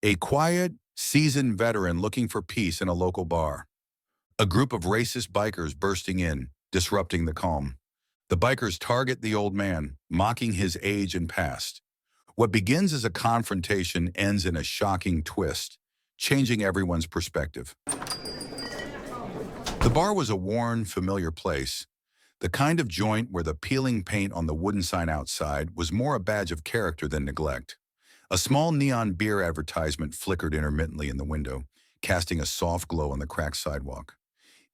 A quiet, seasoned veteran looking for peace in a local bar. A group of racist bikers bursting in, disrupting the calm. The bikers target the old man, mocking his age and past. What begins as a confrontation ends in a shocking twist, changing everyone's perspective. The bar was a worn, familiar place, the kind of joint where the peeling paint on the wooden sign outside was more a badge of character than neglect. A small neon beer advertisement flickered intermittently in the window, casting a soft glow on the cracked sidewalk.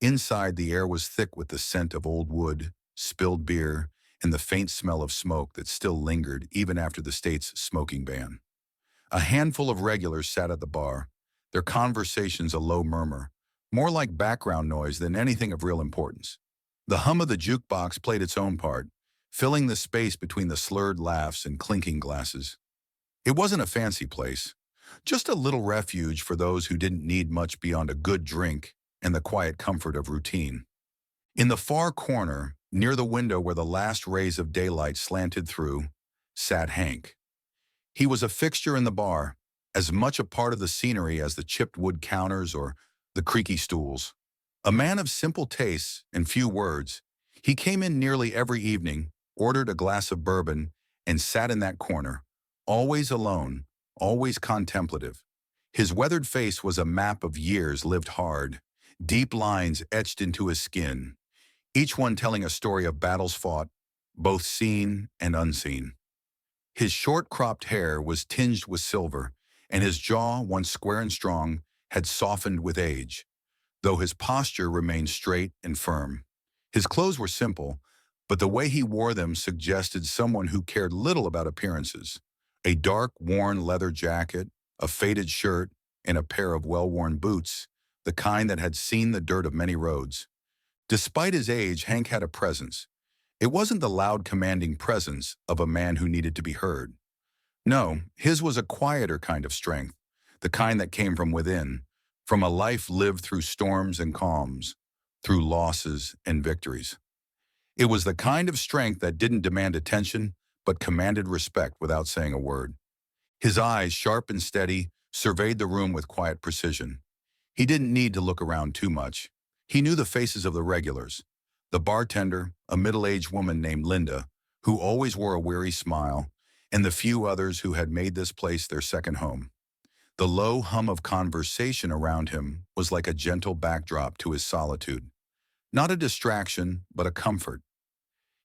Inside, the air was thick with the scent of old wood, spilled beer, and the faint smell of smoke that still lingered even after the state's smoking ban. A handful of regulars sat at the bar, their conversations a low murmur, more like background noise than anything of real importance. The hum of the jukebox played its own part, filling the space between the slurred laughs and clinking glasses. It wasn't a fancy place, just a little refuge for those who didn't need much beyond a good drink and the quiet comfort of routine. In the far corner, near the window where the last rays of daylight slanted through, sat Hank. He was a fixture in the bar, as much a part of the scenery as the chipped wood counters or the creaky stools. A man of simple tastes and few words, he came in nearly every evening, ordered a glass of bourbon, and sat in that corner, always alone, always contemplative. His weathered face was a map of years lived hard, deep lines etched into his skin, each one telling a story of battles fought, both seen and unseen. His short-cropped hair was tinged with silver, and his jaw, once square and strong, had softened with age, though his posture remained straight and firm. His clothes were simple, but the way he wore them suggested someone who cared little about appearances. A dark, worn leather jacket, a faded shirt, and a pair of well-worn boots, the kind that had seen the dirt of many roads. Despite his age, Hank had a presence. It wasn't the loud, commanding presence of a man who needed to be heard. No, his was a quieter kind of strength, the kind that came from within, from a life lived through storms and calms, through losses and victories. It was the kind of strength that didn't demand attention, but commanded respect without saying a word. His eyes, sharp and steady, surveyed the room with quiet precision. He didn't need to look around too much. He knew the faces of the regulars. The bartender, a middle-aged woman named Linda, who always wore a weary smile, and the few others who had made this place their second home. The low hum of conversation around him was like a gentle backdrop to his solitude. Not a distraction, but a comfort.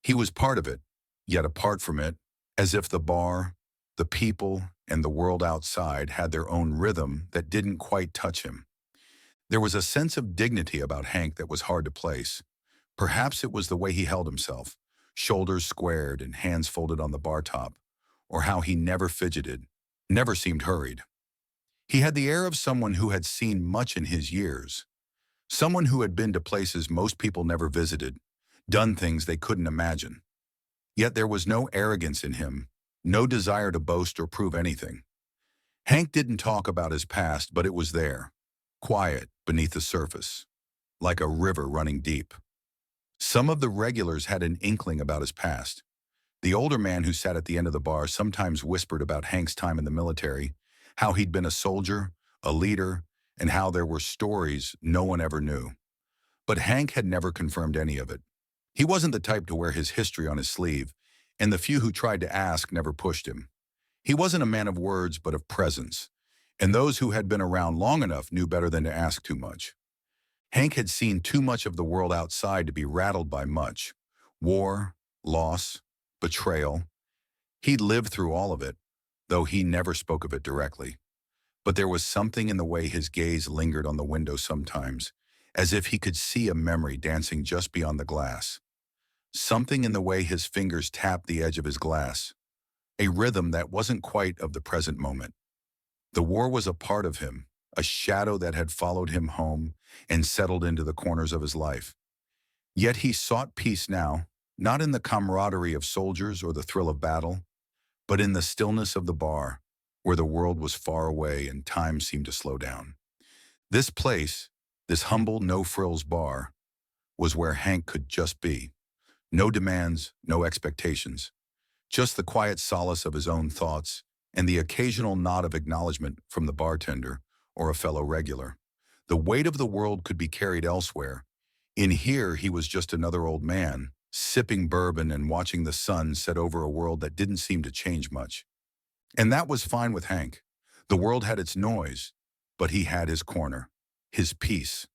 He was part of it, yet apart from it, as if the bar, the people, and the world outside had their own rhythm that didn't quite touch him. There was a sense of dignity about Hank that was hard to place. Perhaps it was the way he held himself, shoulders squared and hands folded on the bar top, or how he never fidgeted, never seemed hurried. He had the air of someone who had seen much in his years, someone who had been to places most people never visited, done things they couldn't imagine. Yet there was no arrogance in him, no desire to boast or prove anything. Hank didn't talk about his past, but it was there, quiet beneath the surface, like a river running deep. Some of the regulars had an inkling about his past. The older man who sat at the end of the bar sometimes whispered about Hank's time in the military, how he'd been a soldier, a leader, and how there were stories no one ever knew. But Hank had never confirmed any of it. He wasn't the type to wear his history on his sleeve, and the few who tried to ask never pushed him. He wasn't a man of words, but of presence, and those who had been around long enough knew better than to ask too much. Hank had seen too much of the world outside to be rattled by much. War, loss, betrayal. He'd lived through all of it, though he never spoke of it directly. But there was something in the way his gaze lingered on the window sometimes, as if he could see a memory dancing just beyond the glass. Something in the way his fingers tapped the edge of his glass, a rhythm that wasn't quite of the present moment. The war was a part of him, a shadow that had followed him home and settled into the corners of his life. Yet he sought peace now, not in the camaraderie of soldiers or the thrill of battle, but in the stillness of the bar, where the world was far away and time seemed to slow down. This place, this humble no-frills bar, was where Hank could just be. No demands, no expectations. Just the quiet solace of his own thoughts and the occasional nod of acknowledgement from the bartender or a fellow regular. The weight of the world could be carried elsewhere. In here, he was just another old man, sipping bourbon and watching the sun set over a world that didn't seem to change much. And that was fine with Hank. The world had its noise, but he had his corner, his peace.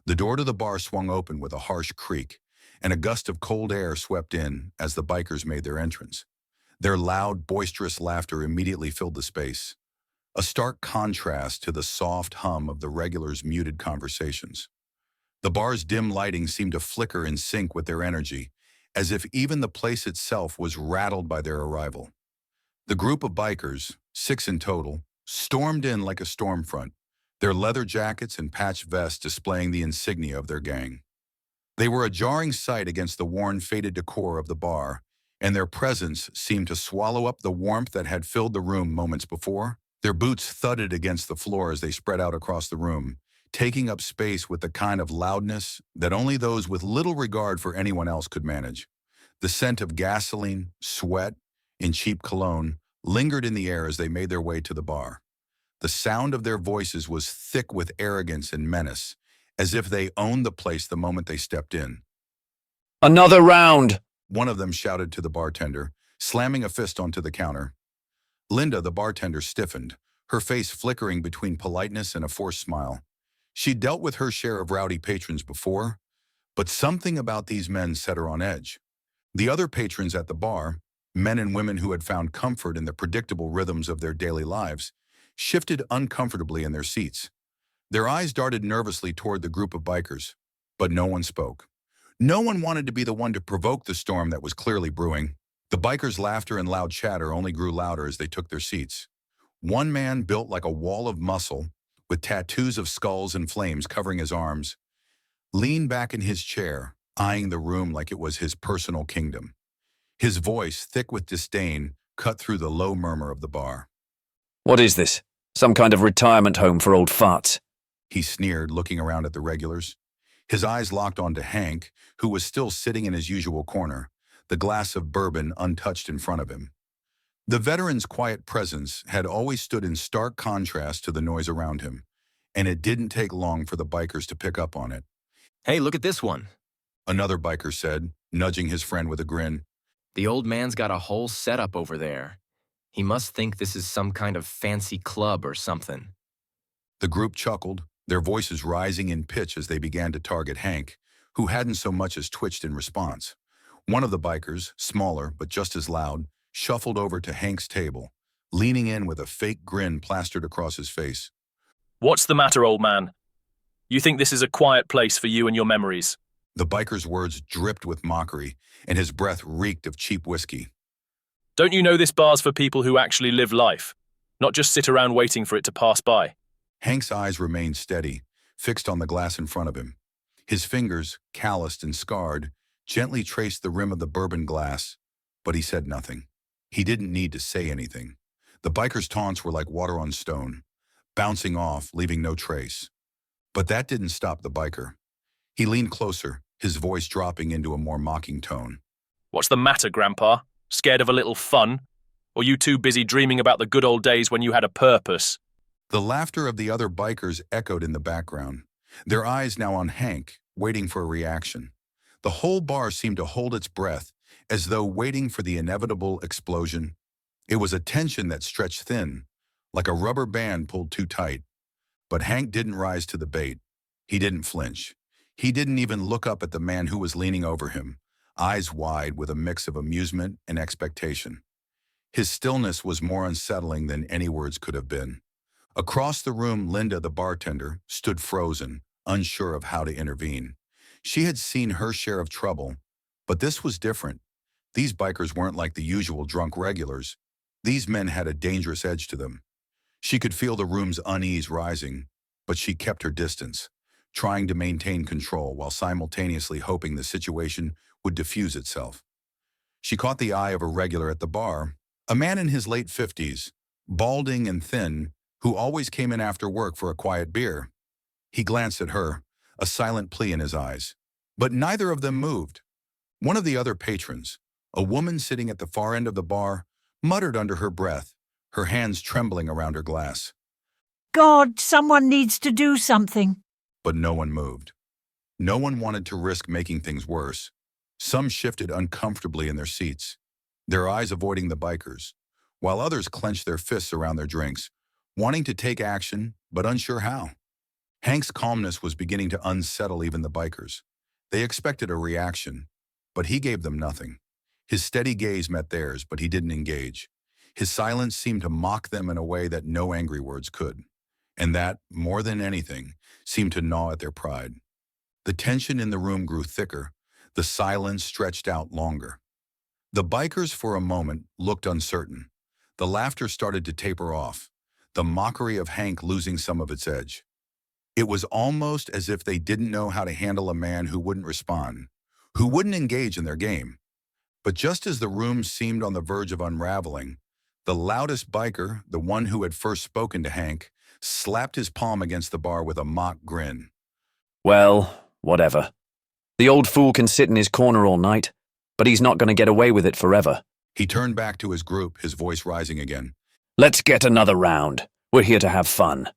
The door to the bar swung open with a harsh creak, and a gust of cold air swept in as the bikers made their entrance. Their loud, boisterous laughter immediately filled the space, a stark contrast to the soft hum of the regulars' muted conversations. The bar's dim lighting seemed to flicker in sync with their energy, as if even the place itself was rattled by their arrival. The group of bikers, 6 in total, stormed in like a storm front, their leather jackets and patched vests displaying the insignia of their gang. They were a jarring sight against the worn, faded decor of the bar, and their presence seemed to swallow up the warmth that had filled the room moments before. Their boots thudded against the floor as they spread out across the room, taking up space with the kind of loudness that only those with little regard for anyone else could manage. The scent of gasoline, sweat, and cheap cologne lingered in the air as they made their way to the bar. The sound of their voices was thick with arrogance and menace, as if they owned the place the moment they stepped in. "Another round!" One of them shouted to the bartender, slamming a fist onto the counter. Linda, the bartender, stiffened, her face flickering between politeness and a forced smile. She'd dealt with her share of rowdy patrons before, but something about these men set her on edge. The other patrons at the bar, men and women who had found comfort in the predictable rhythms of their daily lives, shifted uncomfortably in their seats. Their eyes darted nervously toward the group of bikers, but no one spoke. No one wanted to be the one to provoke the storm that was clearly brewing. The bikers' laughter and loud chatter only grew louder as they took their seats. One man, built like a wall of muscle, with tattoos of skulls and flames covering his arms, leaned back in his chair, eyeing the room like it was his personal kingdom. His voice, thick with disdain, cut through the low murmur of the bar. "What is this? Some kind of retirement home for old farts?" He sneered, looking around at the regulars. His eyes locked onto Hank, who was still sitting in his usual corner, the glass of bourbon untouched in front of him. The veteran's quiet presence had always stood in stark contrast to the noise around him, and it didn't take long for the bikers to pick up on it. "Hey, look at this one," Another biker said, nudging his friend with a grin. "The old man's got a whole setup over there. He must think this is some kind of fancy club or something." The group chuckled, their voices rising in pitch as they began to target Hank, who hadn't so much as twitched in response. One of the bikers, smaller but just as loud, shuffled over to Hank's table, leaning in with a fake grin plastered across his face. "What's the matter, old man? You think this is a quiet place for you and your memories?" The biker's words dripped with mockery, and his breath reeked of cheap whiskey. "Don't you know this bar's for people who actually live life, not just sit around waiting for it to pass by?" Hank's eyes remained steady, fixed on the glass in front of him. His fingers, calloused and scarred, gently traced the rim of the bourbon glass, but he said nothing. He didn't need to say anything. The biker's taunts were like water on stone, bouncing off, leaving no trace. But that didn't stop the biker. He leaned closer, his voice dropping into a more mocking tone. "What's the matter, Grandpa? Scared of a little fun? Or you too busy dreaming about the good old days when you had a purpose?" The laughter of the other bikers echoed in the background, their eyes now on Hank, waiting for a reaction. The whole bar seemed to hold its breath, as though waiting for the inevitable explosion. It was a tension that stretched thin, like a rubber band pulled too tight. But Hank didn't rise to the bait. He didn't flinch. He didn't even look up at the man who was leaning over him, eyes wide with a mix of amusement and expectation. His stillness was more unsettling than any words could have been. Across the room, Linda, the bartender, stood frozen, unsure of how to intervene. She had seen her share of trouble, but this was different. These bikers weren't like the usual drunk regulars. These men had a dangerous edge to them. She could feel the room's unease rising, but she kept her distance, trying to maintain control while simultaneously hoping the situation would diffuse itself. She caught the eye of a regular at the bar, a man in his late 50s, balding and thin, who always came in after work for a quiet beer. He glanced at her, a silent plea in his eyes. But neither of them moved. One of the other patrons, a woman sitting at the far end of the bar, muttered under her breath, her hands trembling around her glass. God, someone needs to do something. But no one moved. No one wanted to risk making things worse. Some shifted uncomfortably in their seats, their eyes avoiding the bikers, while others clenched their fists around their drinks, wanting to take action, but unsure how. Hank's calmness was beginning to unsettle even the bikers. They expected a reaction, but he gave them nothing. His steady gaze met theirs, but he didn't engage. His silence seemed to mock them in a way that no angry words could, and that, more than anything, seemed to gnaw at their pride. The tension in the room grew thicker, the silence stretched out longer. The bikers for a moment looked uncertain. The laughter started to taper off, the mockery of Hank losing some of its edge. It was almost as if they didn't know how to handle a man who wouldn't respond, who wouldn't engage in their game. But just as the room seemed on the verge of unraveling, the loudest biker, the one who had first spoken to Hank, slapped his palm against the bar with a mock grin. Well, whatever. The old fool can sit in his corner all night, but he's not going to get away with it forever. He turned back to his group, his voice rising again. Let's get another round. We're here to have fun.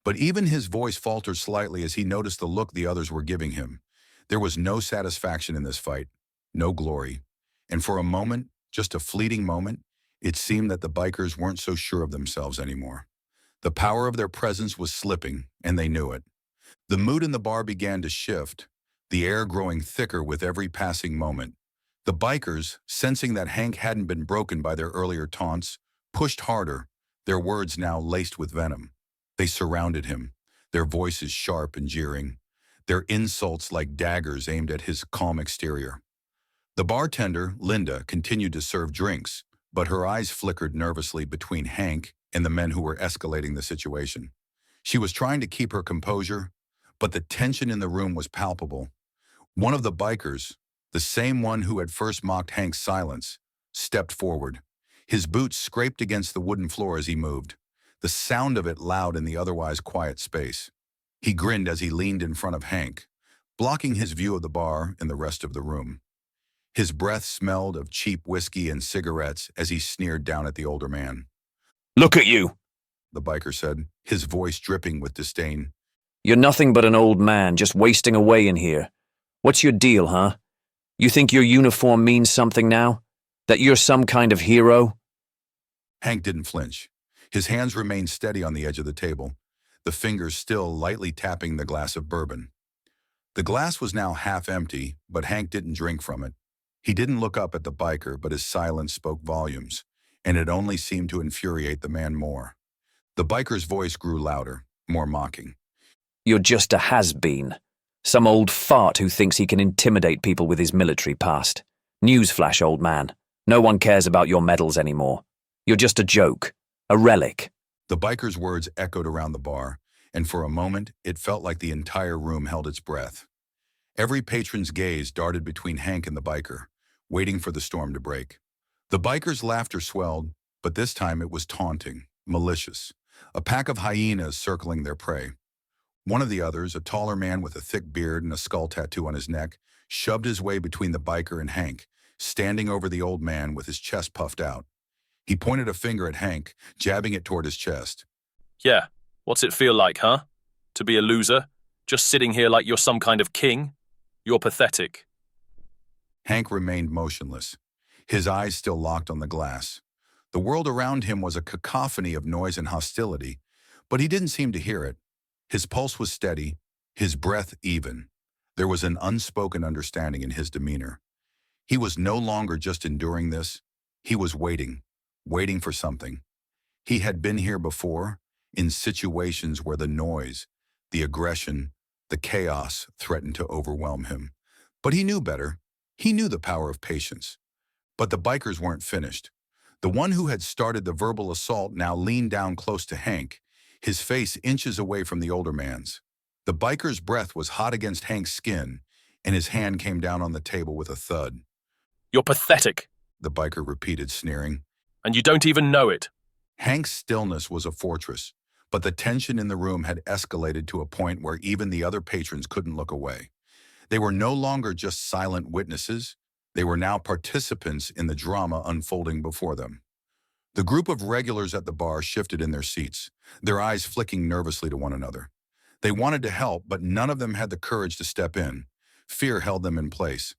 But even his voice faltered slightly as he noticed the look the others were giving him. There was no satisfaction in this fight, no glory. And for a moment, just a fleeting moment, it seemed that the bikers weren't so sure of themselves anymore. The power of their presence was slipping, and they knew it. The mood in the bar began to shift, the air growing thicker with every passing moment. The bikers, sensing that Hank hadn't been broken by their earlier taunts, pushed harder, their words now laced with venom. They surrounded him, their voices sharp and jeering, their insults like daggers aimed at his calm exterior. The bartender, Linda, continued to serve drinks, but her eyes flickered nervously between Hank and the men who were escalating the situation. She was trying to keep her composure, but the tension in the room was palpable. One of the bikers, the same one who had first mocked Hank's silence, stepped forward. His boots scraped against the wooden floor as he moved, the sound of it loud in the otherwise quiet space. He grinned as he leaned in front of Hank, blocking his view of the bar and the rest of the room. His breath smelled of cheap whiskey and cigarettes as he sneered down at the older man. Look at you, The biker said, his voice dripping with disdain. You're nothing but an old man just wasting away in here. What's your deal, huh? You think your uniform means something now? That you're some kind of hero? Hank didn't flinch. His hands remained steady on the edge of the table, the fingers still lightly tapping the glass of bourbon. The glass was now half empty, but Hank didn't drink from it. He didn't look up at the biker, but his silence spoke volumes, and it only seemed to infuriate the man more. The biker's voice grew louder, more mocking. You're just a has-been. Some old fart who thinks he can intimidate people with his military past. Newsflash, old man. No one cares about your medals anymore. You're just a joke, a relic. The biker's words echoed around the bar, and for a moment, it felt like the entire room held its breath. Every patron's gaze darted between Hank and the biker, waiting for the storm to break. The biker's laughter swelled, but this time it was taunting, malicious, a pack of hyenas circling their prey. One of the others, a taller man with a thick beard and a skull tattoo on his neck, shoved his way between the biker and Hank, standing over the old man with his chest puffed out. He pointed a finger at Hank, jabbing it toward his chest. Yeah, what's it feel like, huh? To be a loser? Just sitting here like you're some kind of king? You're pathetic. Hank remained motionless, his eyes still locked on the glass. The world around him was a cacophony of noise and hostility, but he didn't seem to hear it. His pulse was steady, his breath even. There was an unspoken understanding in his demeanor. He was no longer just enduring this. He was waiting for something. He had been here before, in situations where the noise, the aggression, the chaos threatened to overwhelm him. But he knew better. He knew the power of patience. But the bikers weren't finished. The one who had started the verbal assault now leaned down close to Hank, his face inches away from the older man's. The biker's breath was hot against Hank's skin, and his hand came down on the table with a thud. You're pathetic, The biker repeated, sneering. and you don't even know it. Hank's stillness was a fortress, but the tension in the room had escalated to a point where even the other patrons couldn't look away. They were no longer just silent witnesses. They were now participants in the drama unfolding before them. The group of regulars at the bar shifted in their seats, their eyes flicking nervously to one another. They wanted to help, but none of them had the courage to step in. Fear held them in place.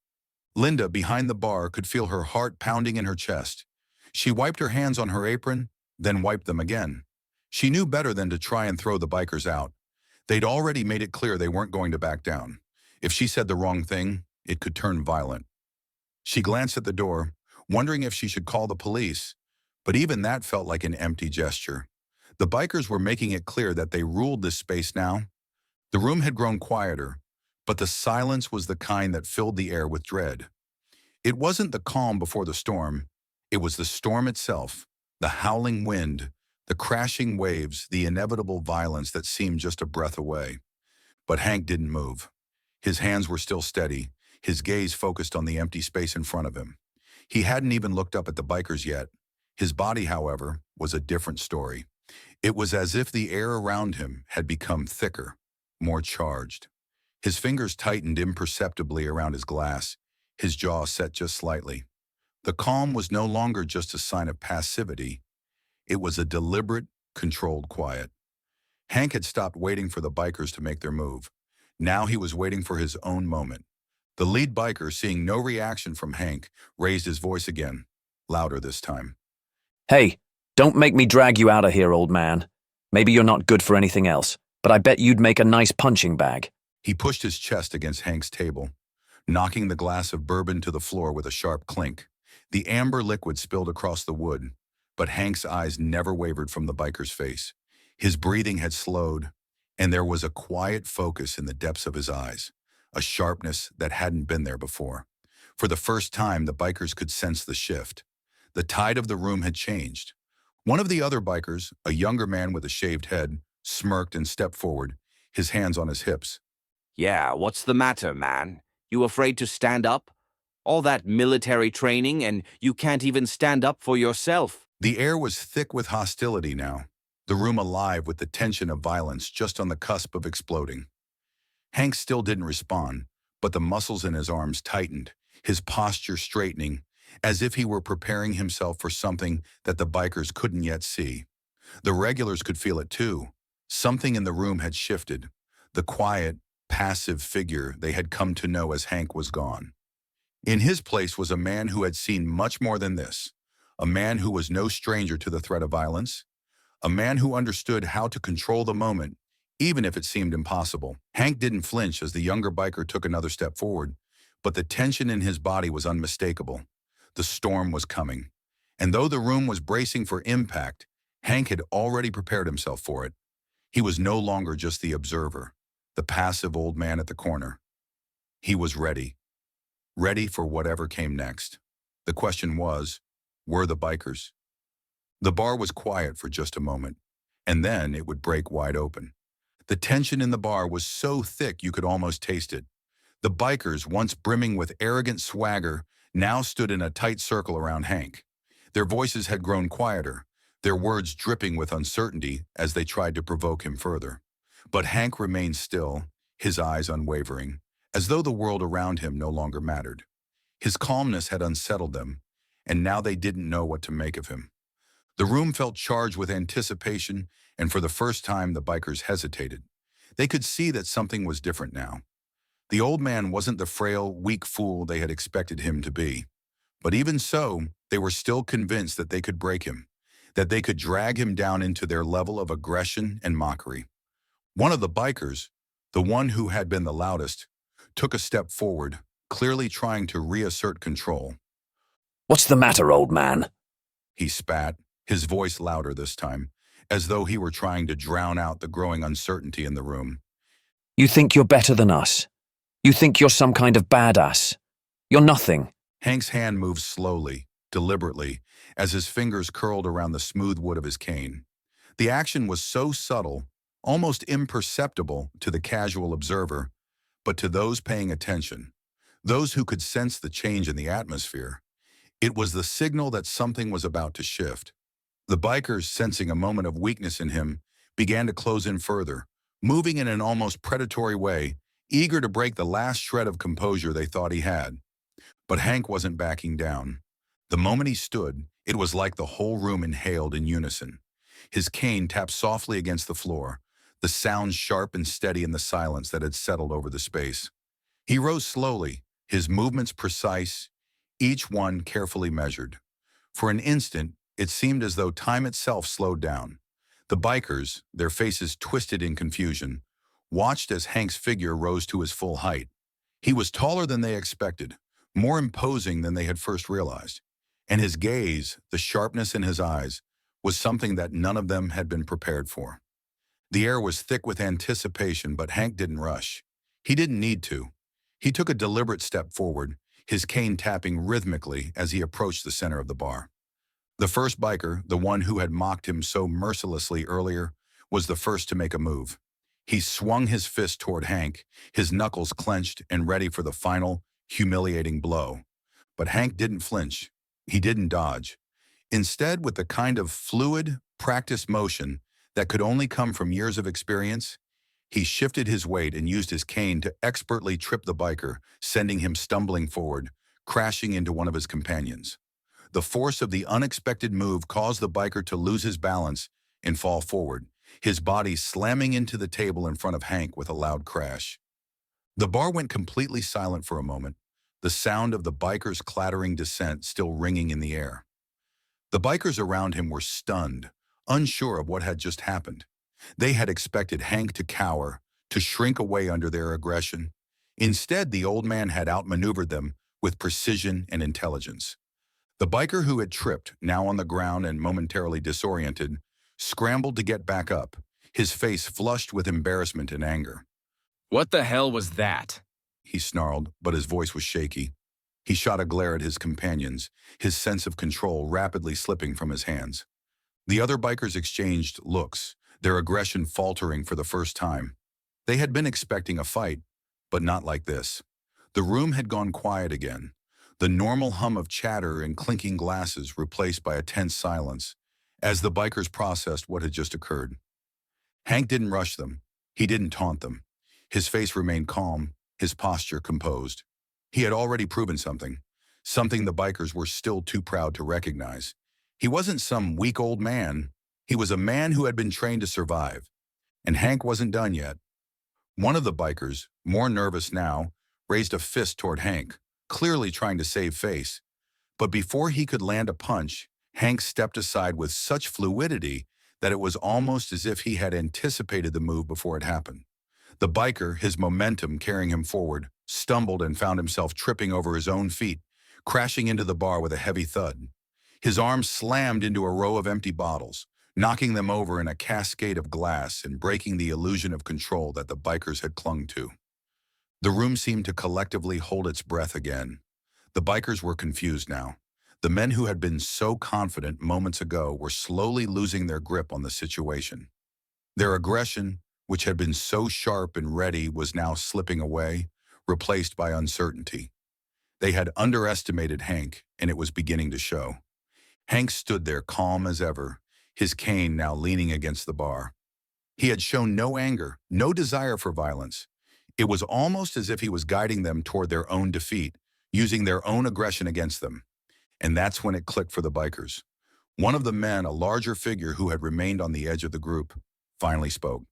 Linda, behind the bar, could feel her heart pounding in her chest. She wiped her hands on her apron, then wiped them again. She knew better than to try and throw the bikers out. They'd already made it clear they weren't going to back down. If she said the wrong thing, it could turn violent. She glanced at the door, wondering if she should call the police, but even that felt like an empty gesture. The bikers were making it clear that they ruled this space now. The room had grown quieter, but the silence was the kind that filled the air with dread. It wasn't the calm before the storm, it was the storm itself, the howling wind, the crashing waves, the inevitable violence that seemed just a breath away. But Hank didn't move. His hands were still steady, his gaze focused on the empty space in front of him. He hadn't even looked up at the bikers yet. His body, however, was a different story. It was as if the air around him had become thicker, more charged. His fingers tightened imperceptibly around his glass, his jaw set just slightly. The calm was no longer just a sign of passivity. It was a deliberate, controlled quiet. Hank had stopped waiting for the bikers to make their move. Now he was waiting for his own moment. The lead biker, seeing no reaction from Hank, raised his voice again, louder this time. Hey, don't make me drag you out of here, old man. Maybe you're not good for anything else, but I bet you'd make a nice punching bag. He pushed his chest against Hank's table, knocking the glass of bourbon to the floor with a sharp clink. The amber liquid spilled across the wood, but Hank's eyes never wavered from the biker's face. His breathing had slowed, and there was a quiet focus in the depths of his eyes, a sharpness that hadn't been there before. For the first time, the bikers could sense the shift. The tide of the room had changed. One of the other bikers, a younger man with a shaved head, smirked and stepped forward, his hands on his hips. Yeah, what's the matter, man? You afraid to stand up? All that military training and you can't even stand up for yourself. The air was thick with hostility now, the room alive with the tension of violence just on the cusp of exploding. Hank still didn't respond, but the muscles in his arms tightened, his posture straightening, as if he were preparing himself for something that the bikers couldn't yet see. The regulars could feel it too. Something in the room had shifted. The quiet, passive figure they had come to know as Hank was gone. In his place was a man who had seen much more than this, a man who was no stranger to the threat of violence, a man who understood how to control the moment, even if it seemed impossible. Hank didn't flinch as the younger biker took another step forward, but the tension in his body was unmistakable. The storm was coming, and though the room was bracing for impact, Hank had already prepared himself for it. He was no longer just the observer, the passive old man at the corner. He was ready for whatever came next. The question was, were the bikers? The bar was quiet for just a moment, and then it would break wide open. The tension in the bar was so thick you could almost taste it. The bikers, once brimming with arrogant swagger, now stood in a tight circle around Hank. Their voices had grown quieter, their words dripping with uncertainty as they tried to provoke him further. But Hank remained still, his eyes unwavering, as though the world around him no longer mattered. His calmness had unsettled them, and now they didn't know what to make of him. The room felt charged with anticipation, and for the first time the bikers hesitated. They could see that something was different now. The old man wasn't the frail, weak fool they had expected him to be. But even so, they were still convinced that they could break him, that they could drag him down into their level of aggression and mockery. One of the bikers, the one who had been the loudest, took a step forward, clearly trying to reassert control. What's the matter, old man? He spat, his voice louder this time, as though he were trying to drown out the growing uncertainty in the room. You think you're better than us? You think you're some kind of badass? You're nothing. Hank's hand moved slowly, deliberately, as his fingers curled around the smooth wood of his cane. The action was so subtle, almost imperceptible to the casual observer, but to those paying attention, those who could sense the change in the atmosphere, it was the signal that something was about to shift. The bikers, sensing a moment of weakness in him, began to close in further, moving in an almost predatory way, eager to break the last shred of composure they thought he had. But Hank wasn't backing down. The moment he stood, It was like the whole room inhaled in unison. His cane tapped softly against the floor, the sound sharp and steady in the silence that had settled over the space. He rose slowly, his movements precise, each one carefully measured. For an instant, it seemed as though time itself slowed down. The bikers, their faces twisted in confusion, watched as Hank's figure rose to his full height. He was taller than they expected, more imposing than they had first realized. And his gaze, the sharpness in his eyes, was something that none of them had been prepared for. The air was thick with anticipation, but Hank didn't rush. He didn't need to. He took a deliberate step forward, his cane tapping rhythmically as he approached the center of the bar. The first biker, the one who had mocked him so mercilessly earlier, was the first to make a move. He swung his fist toward Hank, his knuckles clenched and ready for the final, humiliating blow. But Hank didn't flinch. He didn't dodge. Instead, with the kind of fluid, practiced motion that could only come from years of experience, he shifted his weight and used his cane to expertly trip the biker, sending him stumbling forward, crashing into one of his companions. The force of the unexpected move caused the biker to lose his balance and fall forward, his body slamming into the table in front of Hank with a loud crash. The bar went completely silent for a moment, the sound of the biker's clattering descent still ringing in the air. The bikers around him were stunned, unsure of what had just happened. They had expected Hank to cower, to shrink away under their aggression. Instead, the old man had outmaneuvered them with precision and intelligence. The biker who had tripped, now on the ground and momentarily disoriented, scrambled to get back up, his face flushed with embarrassment and anger. What the hell was that? He snarled, but his voice was shaky. He shot a glare at his companions, his sense of control rapidly slipping from his hands. The other bikers exchanged looks, their aggression faltering for the first time. They had been expecting a fight, but not like this. The room had gone quiet again, the normal hum of chatter and clinking glasses replaced by a tense silence, as the bikers processed what had just occurred. Hank didn't rush them. He didn't taunt them. His face remained calm, his posture composed. He had already proven something the bikers were still too proud to recognize. He wasn't some weak old man. He was a man who had been trained to survive. And Hank wasn't done yet. One of the bikers, more nervous now, raised a fist toward Hank, clearly trying to save face. But before he could land a punch, Hank stepped aside with such fluidity that it was almost as if he had anticipated the move before it happened. The biker, his momentum carrying him forward, stumbled and found himself tripping over his own feet, crashing into the bar with a heavy thud. His arms slammed into a row of empty bottles, knocking them over in a cascade of glass and breaking the illusion of control that the bikers had clung to. The room seemed to collectively hold its breath again. The bikers were confused now. The men who had been so confident moments ago were slowly losing their grip on the situation. Their aggression, which had been so sharp and ready, was now slipping away, replaced by uncertainty. They had underestimated Hank, and it was beginning to show. Hank stood there calm as ever, his cane now leaning against the bar. He had shown no anger, no desire for violence. It was almost as if he was guiding them toward their own defeat, using their own aggression against them. And that's when it clicked for the bikers. One of the men, a larger figure who had remained on the edge of the group, finally spoke.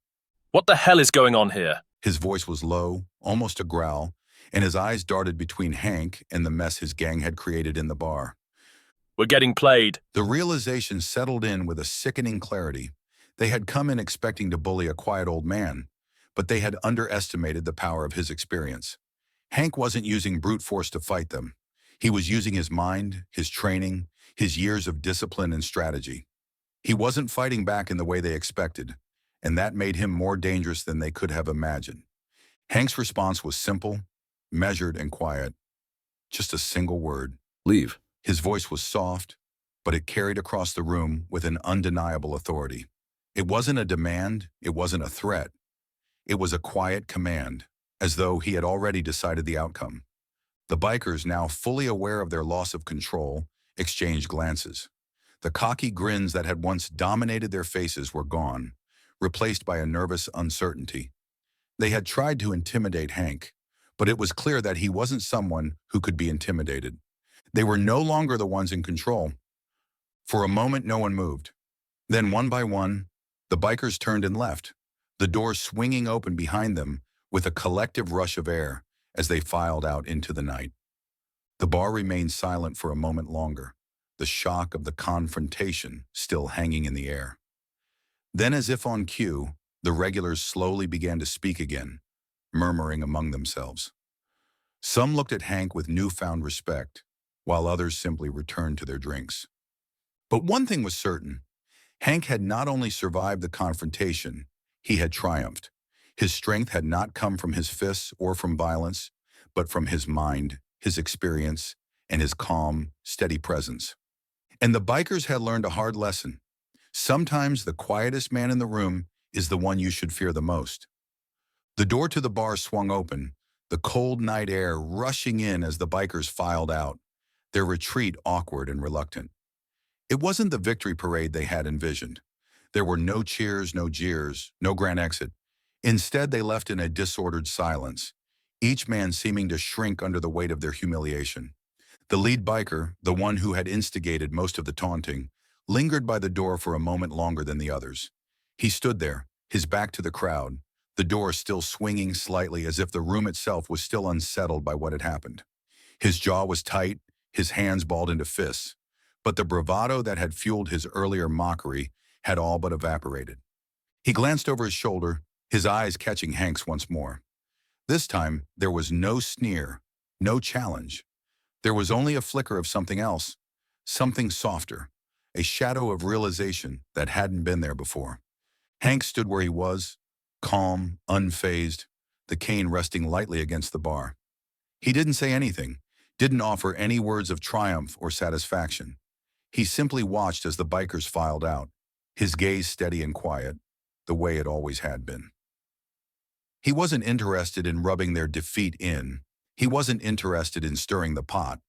What the hell is going on here? His voice was low, almost a growl, and his eyes darted between Hank and the mess his gang had created in the bar. We're getting played. The realization settled in with a sickening clarity. They had come in expecting to bully a quiet old man, but they had underestimated the power of his experience. Hank wasn't using brute force to fight them. He was using his mind, his training, his years of discipline and strategy. He wasn't fighting back in the way they expected, and that made him more dangerous than they could have imagined. Hank's response was simple, measured, and quiet. Just a single word. Leave. His voice was soft, but it carried across the room with an undeniable authority. It wasn't a demand, it wasn't a threat. It was a quiet command, as though he had already decided the outcome. The bikers, now fully aware of their loss of control, exchanged glances. The cocky grins that had once dominated their faces were gone, replaced by a nervous uncertainty. They had tried to intimidate Hank, but it was clear that he wasn't someone who could be intimidated. They were no longer the ones in control. For a moment, no one moved. Then, one by one, the bikers turned and left, the door swinging open behind them with a collective rush of air as they filed out into the night. The bar remained silent for a moment longer, the shock of the confrontation still hanging in the air. Then, as if on cue, the regulars slowly began to speak again, murmuring among themselves. Some looked at Hank with newfound respect, while others simply returned to their drinks. But one thing was certain. Hank had not only survived the confrontation, he had triumphed. His strength had not come from his fists or from violence, but from his mind, his experience, and his calm, steady presence. And the bikers had learned a hard lesson. Sometimes the quietest man in the room is the one you should fear the most. The door to the bar swung open, the cold night air rushing in as the bikers filed out, their retreat awkward and reluctant. It wasn't the victory parade they had envisioned. There were no cheers, no jeers, no grand exit. Instead, they left in a disordered silence, each man seeming to shrink under the weight of their humiliation. The lead biker, the one who had instigated most of the taunting, lingered by the door for a moment longer than the others. He stood there, his back to the crowd, the door still swinging slightly as if the room itself was still unsettled by what had happened. His jaw was tight, his hands balled into fists, but the bravado that had fueled his earlier mockery had all but evaporated. He glanced over his shoulder, his eyes catching Hank's once more. This time, there was no sneer, no challenge. There was only a flicker of something else, something softer, a shadow of realization that hadn't been there before. Hank stood where he was, calm, unfazed, the cane resting lightly against the bar. He didn't say anything, didn't offer any words of triumph or satisfaction. He simply watched as the bikers filed out, his gaze steady and quiet, the way it always had been. He wasn't interested in rubbing their defeat in. He wasn't interested in stirring the pot.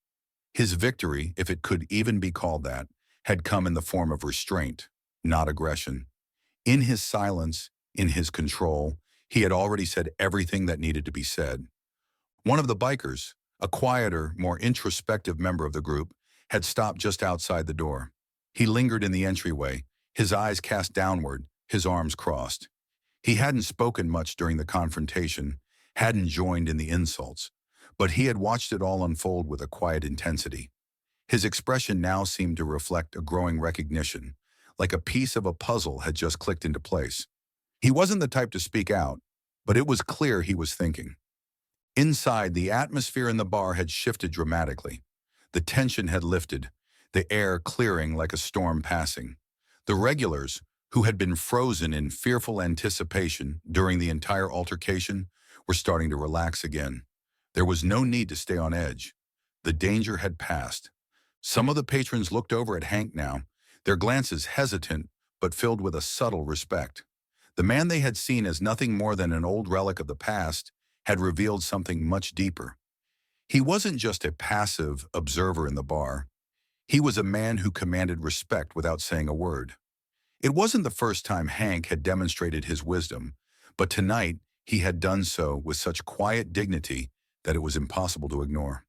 His victory, if it could even be called that, had come in the form of restraint, not aggression. In his silence, in his control, he had already said everything that needed to be said. One of the bikers, a quieter, more introspective member of the group, had stopped just outside the door. He lingered in the entryway, his eyes cast downward, his arms crossed. He hadn't spoken much during the confrontation, hadn't joined in the insults, but he had watched it all unfold with a quiet intensity. His expression now seemed to reflect a growing recognition, like a piece of a puzzle had just clicked into place. He wasn't the type to speak out, but it was clear he was thinking. Inside, the atmosphere in the bar had shifted dramatically. The tension had lifted, the air clearing like a storm passing. The regulars, who had been frozen in fearful anticipation during the entire altercation, were starting to relax again. There was no need to stay on edge. The danger had passed. Some of the patrons looked over at Hank now, their glances hesitant but filled with a subtle respect. The man they had seen as nothing more than an old relic of the past had revealed something much deeper. He wasn't just a passive observer in the bar. He was a man who commanded respect without saying a word. It wasn't the first time Hank had demonstrated his wisdom, but tonight he had done so with such quiet dignity that it was impossible to ignore.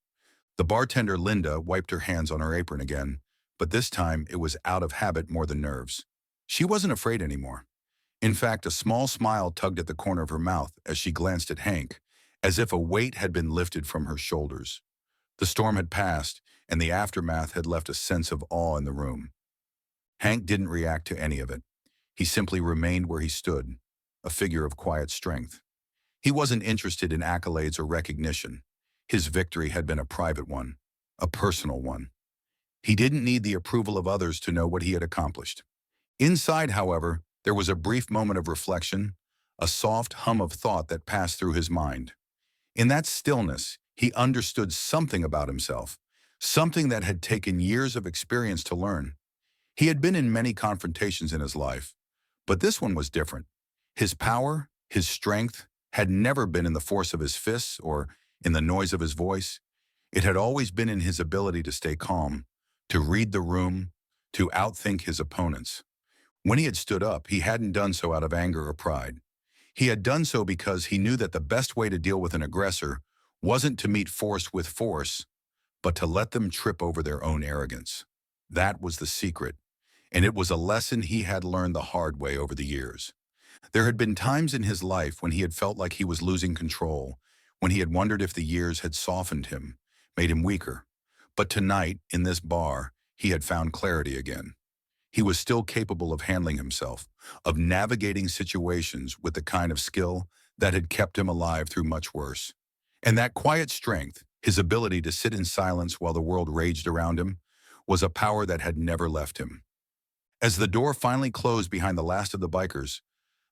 The bartender, Linda, wiped her hands on her apron again, but this time it was out of habit more than nerves. She wasn't afraid anymore. In fact, a small smile tugged at the corner of her mouth as she glanced at Hank, as if a weight had been lifted from her shoulders. The storm had passed, and the aftermath had left a sense of awe in the room. Hank didn't react to any of it. He simply remained where he stood, a figure of quiet strength. He wasn't interested in accolades or recognition. His victory had been a private one, a personal one. He didn't need the approval of others to know what he had accomplished. Inside, however, there was a brief moment of reflection, a soft hum of thought that passed through his mind. In that stillness, he understood something about himself, something that had taken years of experience to learn. He had been in many confrontations in his life, but this one was different. His power, his strength, had never been in the force of his fists or in the noise of his voice. It had always been in his ability to stay calm, to read the room, to outthink his opponents. When he had stood up, he hadn't done so out of anger or pride. He had done so because he knew that the best way to deal with an aggressor wasn't to meet force with force, but to let them trip over their own arrogance. That was the secret, and it was a lesson he had learned the hard way over the years. There had been times in his life when he had felt like he was losing control, when he had wondered if the years had softened him, made him weaker. But tonight, in this bar, he had found clarity again. He was still capable of handling himself, of navigating situations with the kind of skill that had kept him alive through much worse. And that quiet strength, his ability to sit in silence while the world raged around him, was a power that had never left him. As the door finally closed behind the last of the bikers,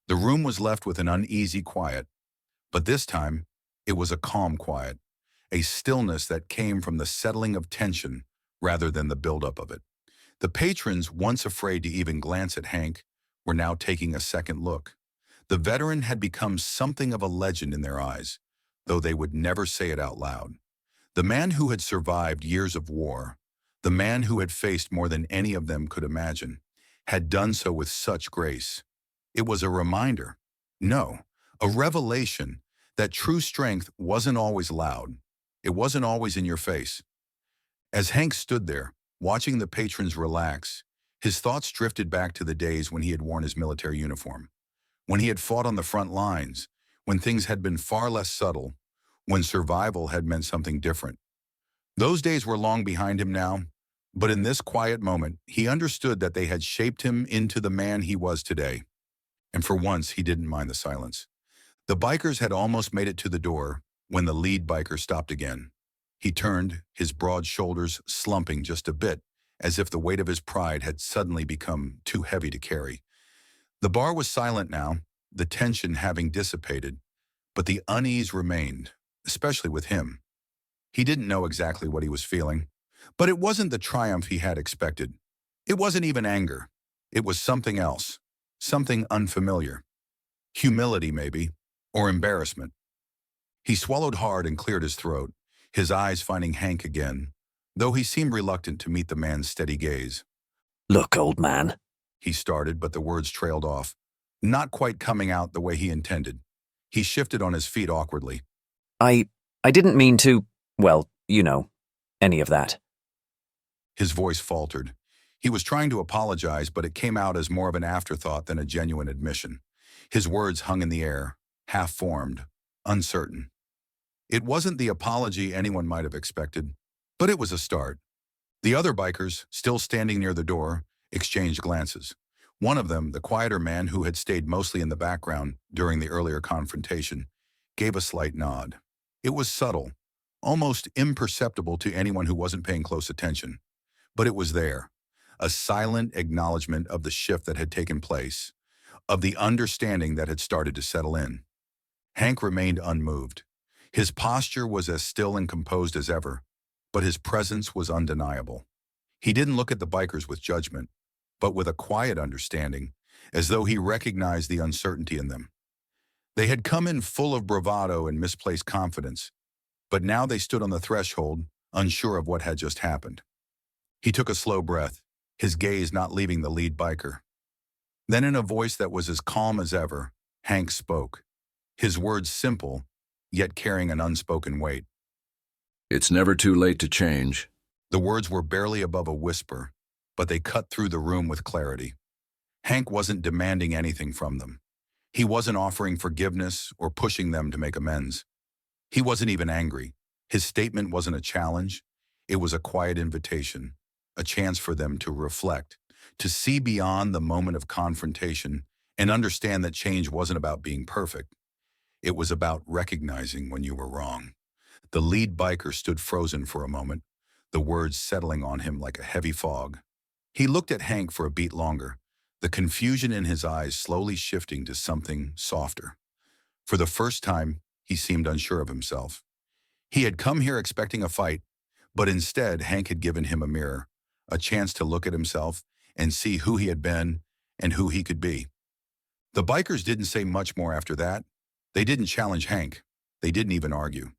the room was left with an uneasy quiet. But this time, it was a calm quiet, a stillness that came from the settling of tension rather than the buildup of it. The patrons, once afraid to even glance at Hank, were now taking a second look. The veteran had become something of a legend in their eyes, though they would never say it out loud. The man who had survived years of war, the man who had faced more than any of them could imagine, had done so with such grace. It was a reminder, no, a revelation, that true strength wasn't always loud. It wasn't always in your face. As Hank stood there, watching the patrons relax, his thoughts drifted back to the days when he had worn his military uniform, when he had fought on the front lines, when things had been far less subtle, when survival had meant something different. Those days were long behind him now, but in this quiet moment, he understood that they had shaped him into the man he was today. And for once, he didn't mind the silence. The bikers had almost made it to the door when the lead biker stopped again. He turned, his broad shoulders slumping just a bit, as if the weight of his pride had suddenly become too heavy to carry. The bar was silent now, the tension having dissipated, but the unease remained, especially with him. He didn't know exactly what he was feeling, but it wasn't the triumph he had expected. It wasn't even anger. It was something else, something unfamiliar. Humility, maybe, or embarrassment. He swallowed hard and cleared his throat, his eyes finding Hank again, though he seemed reluctant to meet the man's steady gaze. Look, old man. He started, but the words trailed off, not quite coming out the way he intended. He shifted on his feet awkwardly. I didn't mean to, well, you know, any of that. His voice faltered. He was trying to apologize, but it came out as more of an afterthought than a genuine admission. His words hung in the air, half-formed, uncertain. It wasn't the apology anyone might have expected, but it was a start. The other bikers, still standing near the door, exchanged glances. One of them, the quieter man who had stayed mostly in the background during the earlier confrontation, gave a slight nod. It was subtle, almost imperceptible to anyone who wasn't paying close attention. But it was there, a silent acknowledgement of the shift that had taken place, of the understanding that had started to settle in. Hank remained unmoved. His posture was as still and composed as ever, but his presence was undeniable. He didn't look at the bikers with judgment, but with a quiet understanding, as though he recognized the uncertainty in them. They had come in full of bravado and misplaced confidence, but now they stood on the threshold, unsure of what had just happened. He took a slow breath, his gaze not leaving the lead biker. Then in a voice that was as calm as ever, Hank spoke, his words simple, yet carrying an unspoken weight. It's never too late to change. The words were barely above a whisper, but they cut through the room with clarity. Hank wasn't demanding anything from them. He wasn't offering forgiveness or pushing them to make amends. He wasn't even angry. His statement wasn't a challenge. It was a quiet invitation, a chance for them to reflect, to see beyond the moment of confrontation and understand that change wasn't about being perfect. It was about recognizing when you were wrong. The lead biker stood frozen for a moment, the words settling on him like a heavy fog. He looked at Hank for a beat longer, the confusion in his eyes slowly shifting to something softer. For the first time, he seemed unsure of himself. He had come here expecting a fight, but instead Hank had given him a mirror, a chance to look at himself and see who he had been and who he could be. The bikers didn't say much more after that. They didn't challenge Hank. They didn't even argue.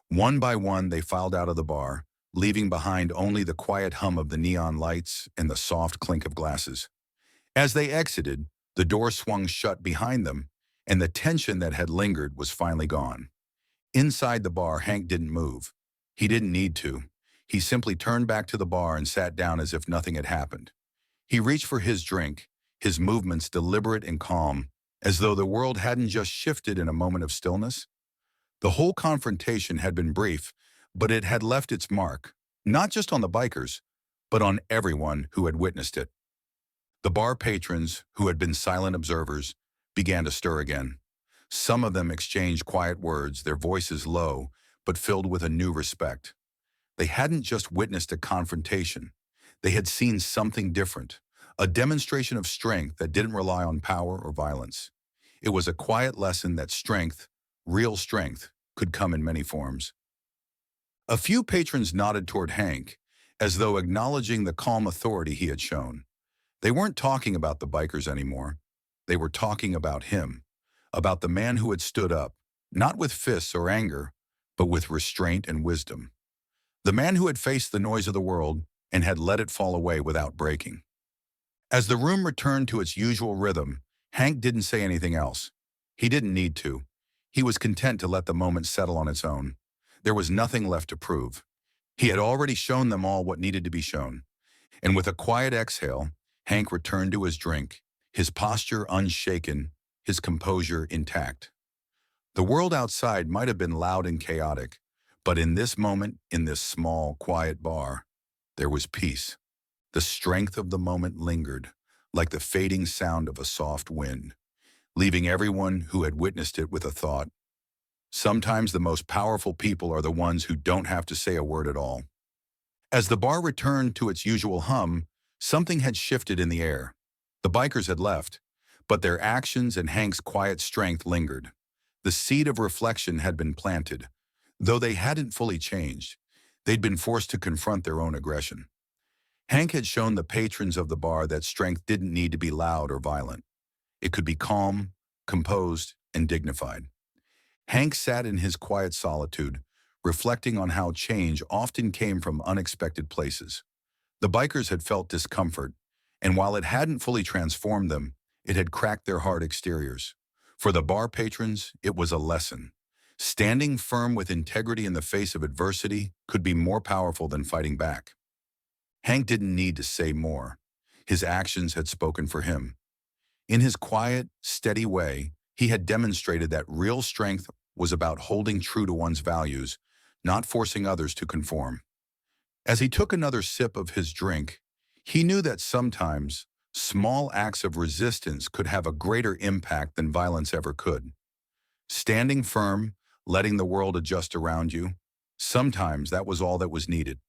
One by one, they filed out of the bar, leaving behind only the quiet hum of the neon lights and the soft clink of glasses. As they exited, the door swung shut behind them, and the tension that had lingered was finally gone. Inside the bar, Hank didn't move. He didn't need to. He simply turned back to the bar and sat down as if nothing had happened. He reached for his drink, his movements deliberate and calm, as though the world hadn't just shifted in a moment of stillness. The whole confrontation had been brief, but it had left its mark, not just on the bikers, but on everyone who had witnessed it. The bar patrons, who had been silent observers, began to stir again. Some of them exchanged quiet words, their voices low, but filled with a new respect. They hadn't just witnessed a confrontation. They had seen something different, a demonstration of strength that didn't rely on power or violence. It was a quiet lesson that strength, real strength, could come in many forms. A few patrons nodded toward Hank, as though acknowledging the calm authority he had shown. They weren't talking about the bikers anymore. They were talking about him, about the man who had stood up, not with fists or anger, but with restraint and wisdom. The man who had faced the noise of the world and had let it fall away without breaking. As the room returned to its usual rhythm, Hank didn't say anything else. He didn't need to. He was content to let the moment settle on its own. There was nothing left to prove. He had already shown them all what needed to be shown. And with a quiet exhale, Hank returned to his drink, his posture unshaken, his composure intact. The world outside might have been loud and chaotic, but in this moment, in this small, quiet bar, there was peace. The strength of the moment lingered, like the fading sound of a soft wind, leaving everyone who had witnessed it with a thought. Sometimes the most powerful people are the ones who don't have to say a word at all. As the bar returned to its usual hum, something had shifted in the air. The bikers had left, but their actions and Hank's quiet strength lingered. The seed of reflection had been planted. Though they hadn't fully changed, they'd been forced to confront their own aggression. Hank had shown the patrons of the bar that strength didn't need to be loud or violent. It could be calm, composed, and dignified. Hank sat in his quiet solitude, reflecting on how change often came from unexpected places. The bikers had felt discomfort, and while it hadn't fully transformed them, it had cracked their hard exteriors. For the bar patrons, it was a lesson. Standing firm with integrity in the face of adversity could be more powerful than fighting back. Hank didn't need to say more. His actions had spoken for him. In his quiet, steady way, he had demonstrated that real strength was about holding true to one's values, not forcing others to conform. As he took another sip of his drink, he knew that sometimes small acts of resistance could have a greater impact than violence ever could. Standing firm, letting the world adjust around you, sometimes that was all that was needed.